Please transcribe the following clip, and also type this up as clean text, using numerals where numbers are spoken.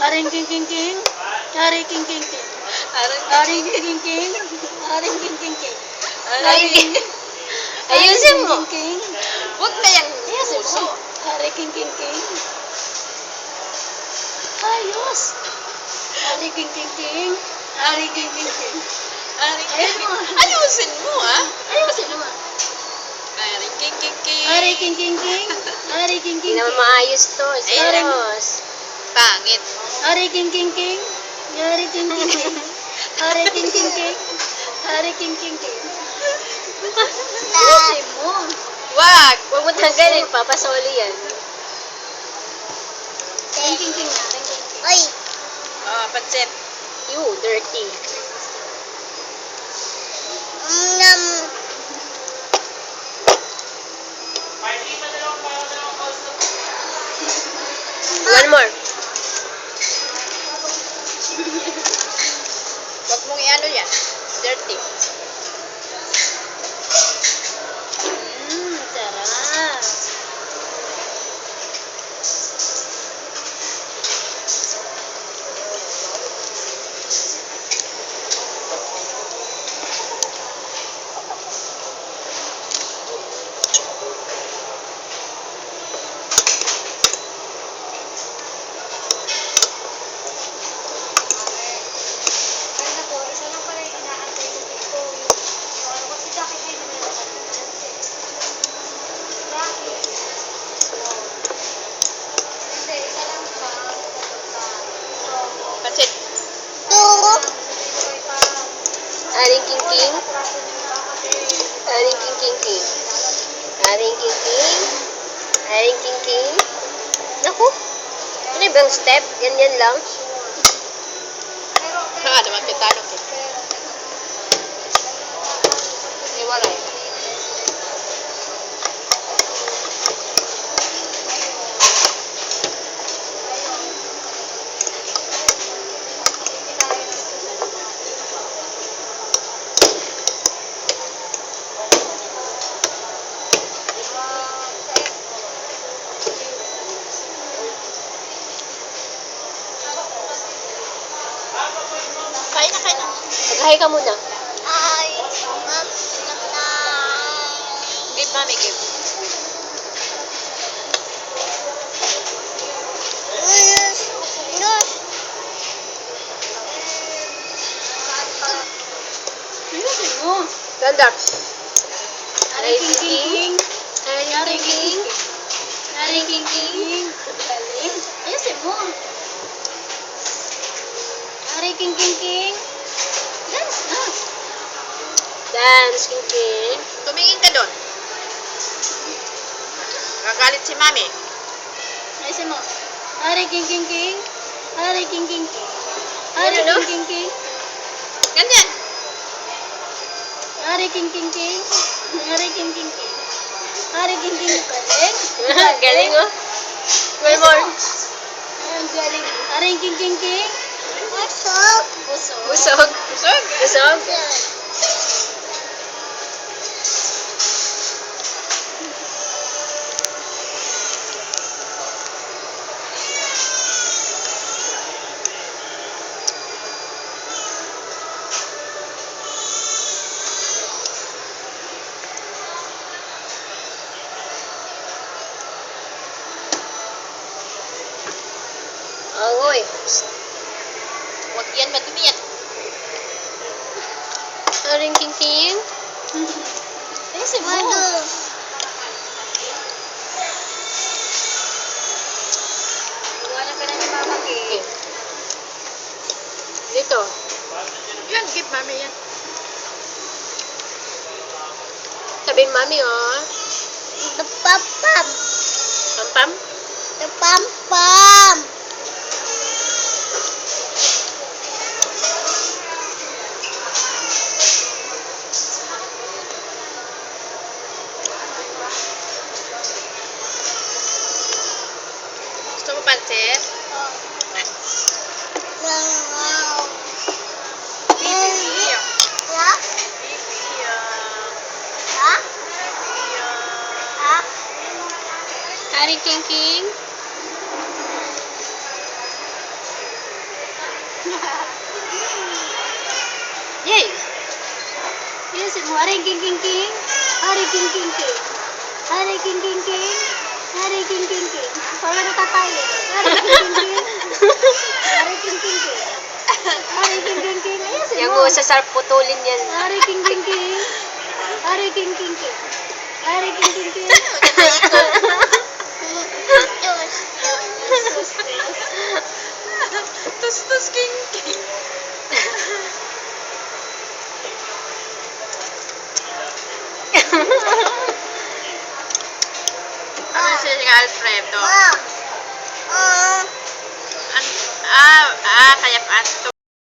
Aring king king king. Aring king king king. Aring king king king. Aring king king king. Aring. Ayusin mo. King king. Huwag na yung Ayusin puso. mo. Aring king king king. Ayos. Aring king king king. Aring king king king. Ayusin mo. Ayusin mo, ah. Ayusin mo. Aring king king king. Aring king king king. Aring king Hindi king naman king. maayos to. Serious. Pangit. Aring king king king. Aring king king king. Aring king king king. Aring king king king. Ayusin mo. Wag. Huwag mo tanggalin. Papasoli yan. King king king na. King king king. Oy! Oh, pansit. You, dirty. One more. Huwag mong i-ano yan. Dirty. Sarap. Pansit. Two! Aring king king. Aring king king king. Aring king king. Aring king king. Naku. Ano ibang step? Ganyan lang. Ha, naman kita. Iwalay. Kain na. Mag-hi ka muna. Ay! Ma'am! Give, mami, give. Yes! Yes! Ayusin mo. Stand up. Aring king king king. Aring Aring king king king. king. Aring king king. Galing. Ayusin mo. Aring king king king. Dance na. Dance, king king. Tumingin ka doon. Gagalit si mami. Ayusin mo. Aring king king king. Aring king king king. Aring Ano? king king king. Ganyan. Aring king king king. Aring king king king. Aring king king. Galing. Galing, oh. One more. Ang galing. Aring king king king. Busog! Busog. Busog. Busog. Angoy. Huwag yan, madumi yan. Aring king king. Ayusin mo. Mado! Iwanan ka na ni Mama Kay. Dito. Yan, give mami yan. Sabihin mami, oh. Napapam! Pampam. Napampam! Gusto mo pansit? Wow! Bibi. Ha? Bibi. Ha? Ha? Aring king king. Aring king king king. Aring king king king. Aring king king king. Aring king king king. Wala na tatay. Aring king king king. Aring king king king. Aring king king king. Ayusin Yung mo. usa sa putulin yan. Aring king king king. Aring king king king. Aring king king king. Tus king king. Ano siya yung Alfredo? Mom. Kaya pa